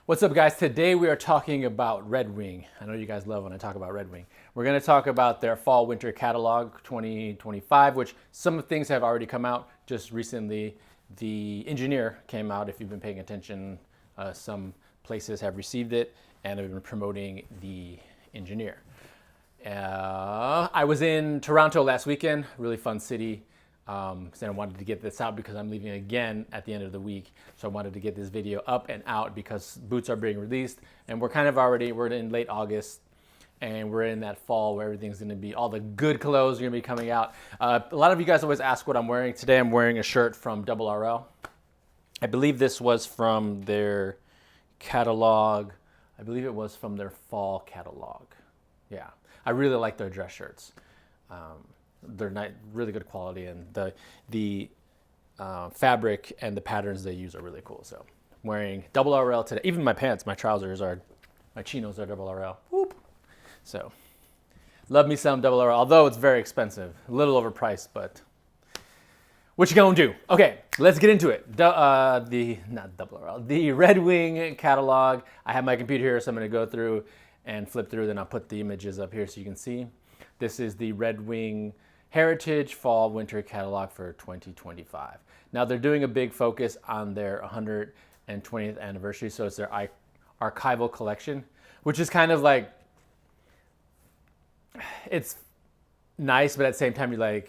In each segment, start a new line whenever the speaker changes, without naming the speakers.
What's up, guys? Today we are talking about Red Wing. I know you guys love when I talk about Red Wing. We're going to talk about their fall winter catalog 2025, which some things have already come out. Just recently, the Engineer came out. If you've been paying attention, some places have received it and have been promoting the Engineer. I was in Toronto last weekend, really fun city. So I wanted to get this out because I'm leaving again at the end of the week. So I wanted to get this video up and out because boots are being released, and we're in late August, and we're in that fall where everything's going to be, all the good clothes are going to be coming out. A lot of you guys always ask what I'm wearing. Today I'm wearing a shirt from Double RL. I believe this was from their catalog. I believe it was from their fall catalog. Yeah, I really like their dress shirts. They're really good quality, and the fabric and the patterns they use are really cool. So I'm wearing Double RL today. Even my pants, my chinos are Double RL. Whoop. So love me some Double RL, although it's very expensive, a little overpriced, but what you gonna do? Okay, let's get into it. Not Double RL, the Red Wing catalog. I have my computer here, so I'm gonna go through and flip through, then I'll put the images up here so you can see. This is the Red Wing Heritage Fall Winter Catalog for 2025. Now they're doing a big focus on their 120th anniversary, so it's their archival collection, which is kind of like, it's nice, but at the same time you're like,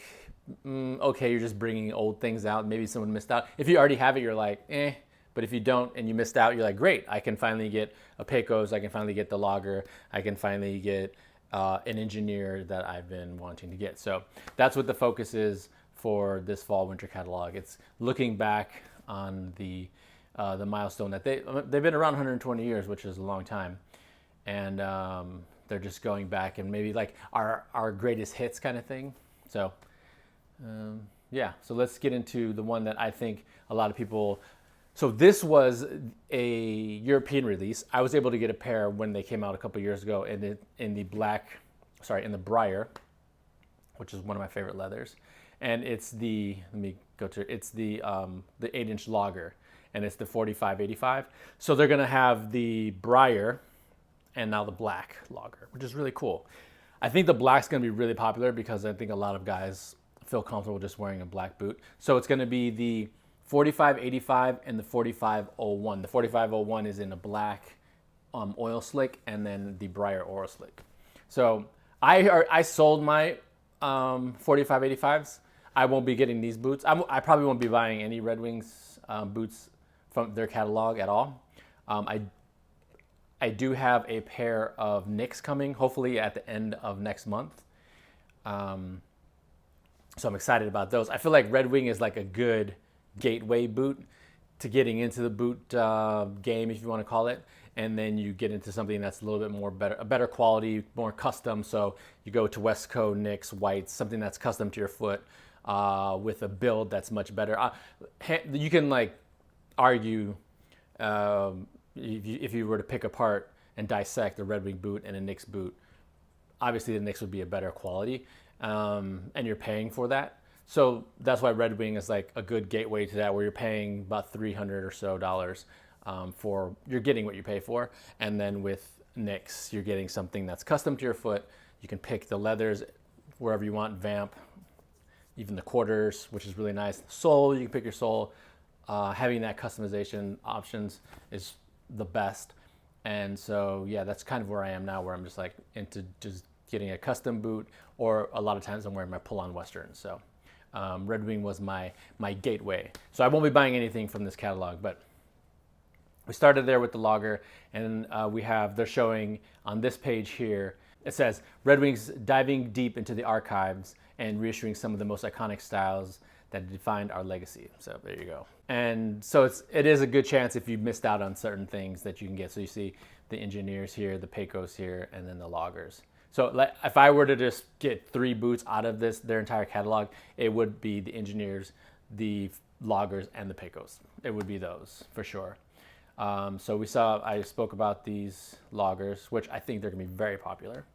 okay, you're just bringing old things out. Maybe someone missed out. If you already have it, you're like, eh. But if you don't and you missed out, you're like, great, I can finally get a Pecos, I can finally get the Lager, I can finally get an Engineer that I've been wanting to get. So that's what the focus is for this fall winter catalog. It's looking back on the milestone that they've been around 120 years, which is a long time, and they're just going back and maybe like our greatest hits kind of thing. So yeah, so let's get into the one that I think a lot of people. So this was a European release. I was able to get a pair when they came out a couple years ago in the Briar, which is one of my favorite leathers. And it's the 8-inch Lager, and it's the 4585. So they're gonna have the Briar and now the black Lager, which is really cool. I think the black's gonna be really popular because I think a lot of guys feel comfortable just wearing a black boot. So it's gonna be the 4585 and the 4501. The 4501 is in a black oil slick, and then the Briar oil slick. So I sold my 4585s. I won't be getting these boots. I probably won't be buying any Red Wings boots from their catalog at all. I do have a pair of Nicks coming, hopefully at the end of next month. So I'm excited about those. I feel like Red Wing is like a good gateway boot to getting into the boot game, if you want to call it, and then you get into something that's a little bit more a better quality, more custom. So you go to Westco, Nicks, Whites, something that's custom to your foot with a build that's much better. You can like argue if you were to pick apart and dissect a Red Wing boot and a Nicks boot, obviously the Nicks would be a better quality, and you're paying for that. So that's why Red Wing is like a good gateway to that, where you're paying about $300 or so for, you're getting what you pay for. And then with Nicks, you're getting something that's custom to your foot. You can pick the leathers wherever you want, vamp, even the quarters, which is really nice. Sole, you can pick your sole. Having that customization options is the best. And so, yeah, that's kind of where I am now, where I'm just like into just getting a custom boot, or a lot of times I'm wearing my pull-on Westerns. So Red Wing was my gateway. So I won't be buying anything from this catalog, but we started there with the Lager, and they're showing on this page here, it says Red Wing's diving deep into the archives and reissuing some of the most iconic styles that defined our legacy. So there you go. And so it is a good chance if you missed out on certain things that you can get. So you see the Engineers here, the Pecos here, and then the Lagers. So if I were to just get 3 boots out of their entire catalog, it would be the Engineers, the Lagers, and the Pecos. It would be those for sure. So I spoke about these Lagers, which I think they're gonna be very popular.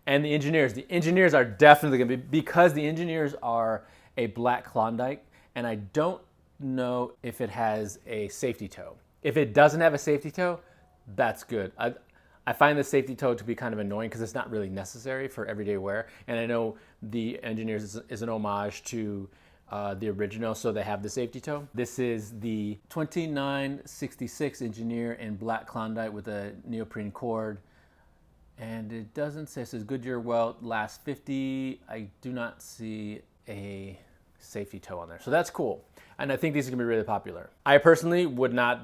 And the Engineers are definitely gonna be, because the Engineers are a black Klondike, and I don't know if it has a safety toe. If it doesn't have a safety toe, That's good. I find the safety toe to be kind of annoying because it's not really necessary for everyday wear. And I know the Engineers is an homage to the original, so they have the safety toe. This is the 2966 Engineer in black Klondike with a neoprene cord. And it doesn't say, it says Goodyear welt lasts 50. I do not see a safety toe on there. So that's cool. And I think these are gonna be really popular. I personally would not,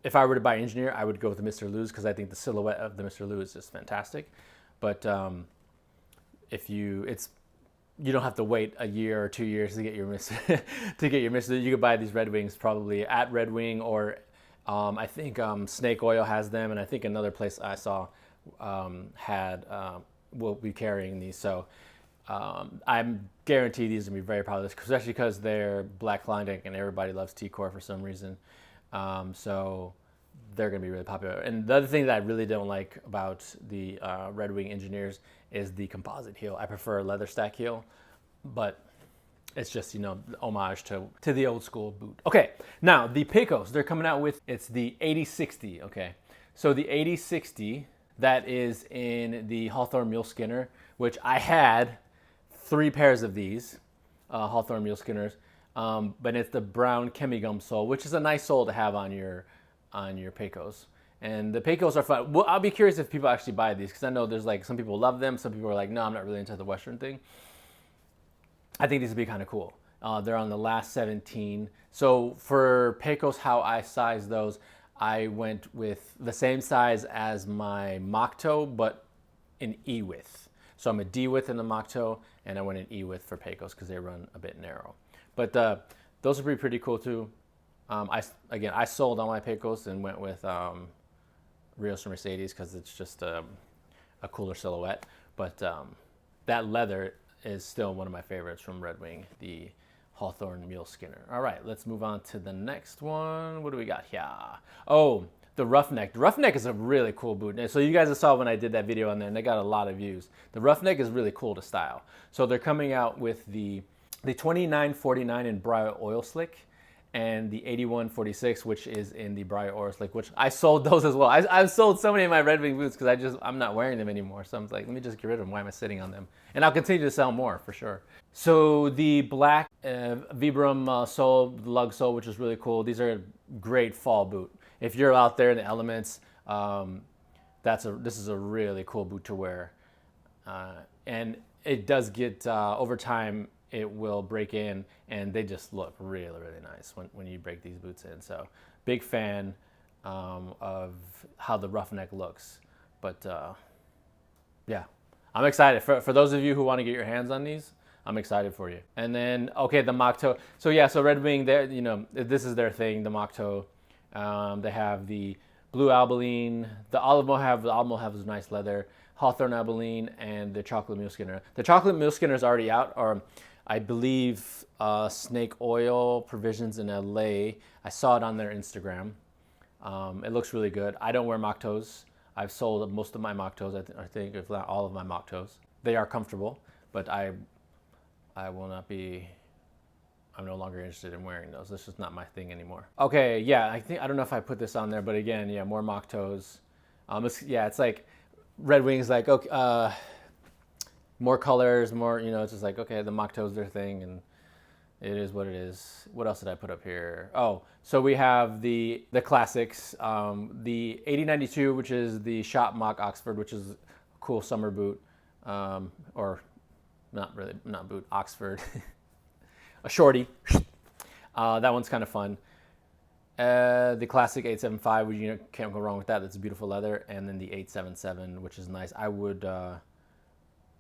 if I were to buy Engineer, I would go with the Mr. Lou's because I think the silhouette of the Mr. Lou is just fantastic. But if you don't have to wait a year or 2 years to get your to get your Mr. You could buy these Red Wings probably at Red Wing, or I think Snake Oil has them, and I think another place I saw will be carrying these. So I'm guaranteed these are gonna be very popular, especially because they're black Klondike and everybody loves T-Core for some reason. So they're gonna be really popular. And the other thing that I really don't like about the Red Wing Engineers is the composite heel. I prefer a leather stack heel, but it's just, you know, homage to the old school boot. Okay, now the Pecos, they're coming out with, it's the 8060, okay. So the 8060, that is in the Hawthorne Mule Skinner, which I had 3 pairs of these Hawthorne Mule Skinners, but it's the brown chemigum sole, which is a nice sole to have on your Pecos. And the Pecos are fun. Well, I'll be curious if people actually buy these, because I know there's like some people love them, some people are like, no, I'm not really into the Western thing. I think these would be kind of cool. They're on the last 17. So for Pecos, how I size those, I went with the same size as my mock toe, but in E width. So I'm a D width in the mock toe, and I went in E width for Pecos because they run a bit narrow. But those would be pretty cool too. I sold on my Pecos and went with Rios from Mercedes because it's just a cooler silhouette. But that leather is still one of my favorites from Red Wing, the Hawthorne Mule Skinner. All right, let's move on to the next one. What do we got here? Oh, the Roughneck. The Roughneck is a really cool boot. So you guys saw when I did that video on there, and they got a lot of views. The Roughneck is really cool to style. So they're coming out with the 2949 in Briar Oil Slick, and the 8146, which is in the Briar Oil Slick, which I sold those as well. I've sold so many of my Red Wing boots because I'm not wearing them anymore. So I'm like, let me just get rid of them. Why am I sitting on them? And I'll continue to sell more for sure. So the black Vibram sole, lug sole, which is really cool. These are a great fall boot. If you're out there in the elements, this is a really cool boot to wear. And it does get, over time, it will break in, and they just look really, really nice when you break these boots in. So big fan of how the Roughneck looks. But yeah, I'm excited. For those of you who want to get your hands on these, I'm excited for you. And then, okay, the mock toe. So yeah, so Red Wing, you know, this is their thing, the mock toe. They have the blue Albaline, the olive mauve has nice leather, Hawthorne Albaline, and the chocolate mule Skinner. The chocolate mule Skinner is already out, or I believe Snake Oil Provisions in LA. I saw it on their Instagram. It looks really good. I don't wear mock toes. I've sold most of my mock toes, I think, if not all of my mock toes. They are comfortable, but I will not be, I'm no longer interested in wearing those. This is not my thing anymore. Okay, yeah, I don't know if I put this on there, but again, yeah, more mock toes. It's like Red Wings, like, okay, more colors, more, you know, it's just like, okay, the mock toes their thing, and it is what it is. What else did I put up here? Oh, so we have the classics, the 8092, which is the Shop Mock Oxford, which is a cool summer boot, or not boot, Oxford. A shorty. That one's kind of fun. The classic 875, which, you know, can't go wrong with that. That's a beautiful leather. And then the 877, which is nice. I would,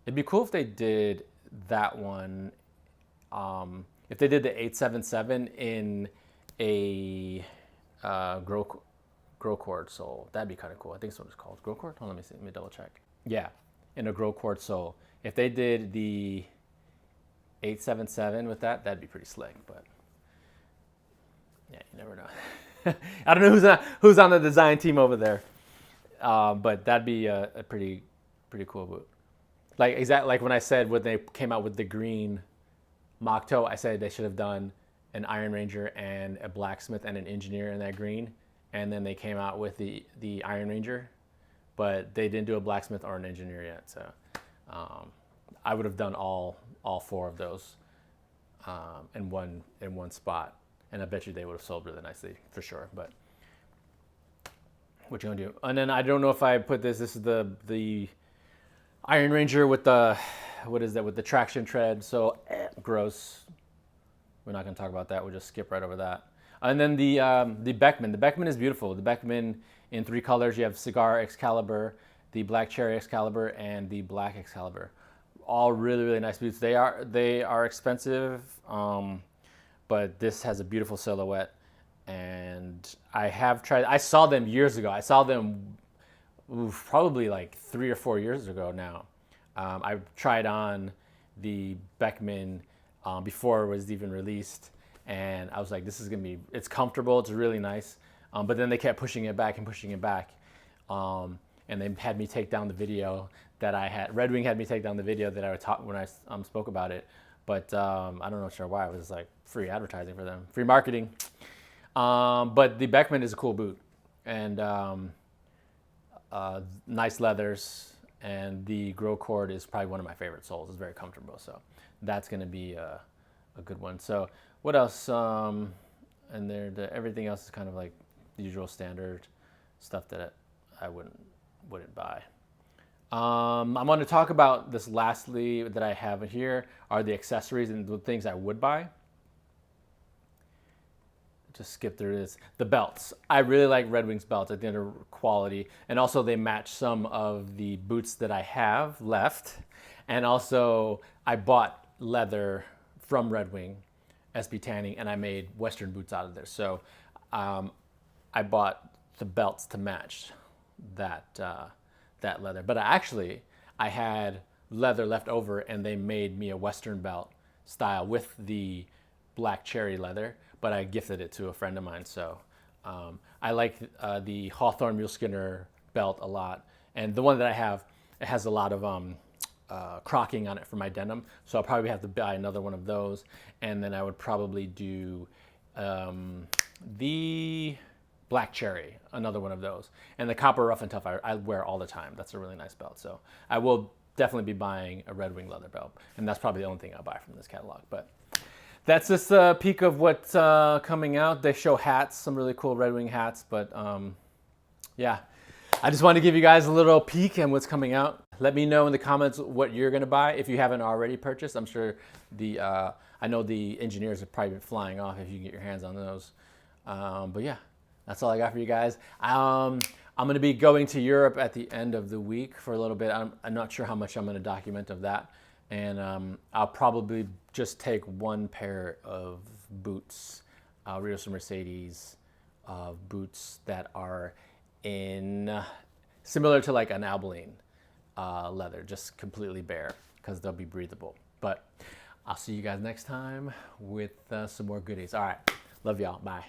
it'd be cool if they did that one. If they did the 877 in a grow cord sole, that'd be kind of cool. I think that's what it's called. Grow cord? Hold on, let me see. Let me double check. Yeah, in a grow cord sole. If they did the 877 with that, that'd be pretty slick. But yeah, you never know. I don't know who's on the design team over there, but that'd be a pretty cool boot. Like when I said when they came out with the green mock toe, I said they should have done an Iron Ranger and a Blacksmith and an Engineer in that green, and then they came out with the Iron Ranger, but they didn't do a blacksmith or an engineer yet. So I would have done all 4 of those in one spot, and I bet you they would have sold really nicely for sure. But what you gonna do? And then I don't know if I put this. This is the Iron Ranger with the, what is that, with the traction tread. So gross. We're not gonna talk about that. We'll just skip right over that. And then the Beckman. The Beckman is beautiful. The Beckman in 3 colors. You have Cigar Excalibur, the Black Cherry Excalibur, and the Black Excalibur. All really, really nice boots. They are expensive, but this has a beautiful silhouette. And I saw them years ago. I saw them probably like 3 or 4 years ago now. I tried on the Beckman before it was even released, and I was like, this is gonna be, it's comfortable, it's really nice. But then they kept pushing it back and pushing it back. And they had me take down the video that I had, Red Wing had me take down the video that I taught when I spoke about it. But I don't know sure why. It was like free advertising for them, free marketing. But the Beckman is a cool boot, and nice leathers, and the Grow cord is probably one of my favorite soles. It's very comfortable, so that's going to be a good one. So what else? And everything else is kind of like the usual standard stuff that I wouldn't buy. I'm going to talk about this lastly that I have here are the accessories and the things I would buy. Just skip through this. The belts. I really like Red Wing's belts. I think they're quality. And also they match some of the boots that I have left. And also I bought leather from Red Wing, SB Tanning, and I made Western boots out of there. So I bought the belts to match that leather. But I had leather left over, and they made me a Western belt style with the black cherry leather, but I gifted it to a friend of mine. So I like the Hawthorne Muleskinner belt a lot. And the one that I have, it has a lot of crocking on it for my denim. So I'll probably have to buy another one of those. And then I would probably do the black cherry, another one of those. And the copper rough and tough I wear all the time. That's a really nice belt. So I will definitely be buying a Red Wing leather belt. And that's probably the only thing I'll buy from this catalog. But that's just a peek of what's coming out. They show hats, some really cool Red Wing hats. But yeah, I just wanted to give you guys a little peek at what's coming out. Let me know in the comments what you're going to buy if you haven't already purchased. I'm sure I know the engineers have probably been flying off if you can get your hands on those. But yeah, that's all I got for you guys. I'm going to be going to Europe at the end of the week for a little bit. I'm not sure how much I'm going to document of that. And I'll probably just take one pair of boots, Rios and Mercedes boots that are in similar to like an Albaline leather, just completely bare because they'll be breathable. But I'll see you guys next time with some more goodies. All right. Love y'all. Bye.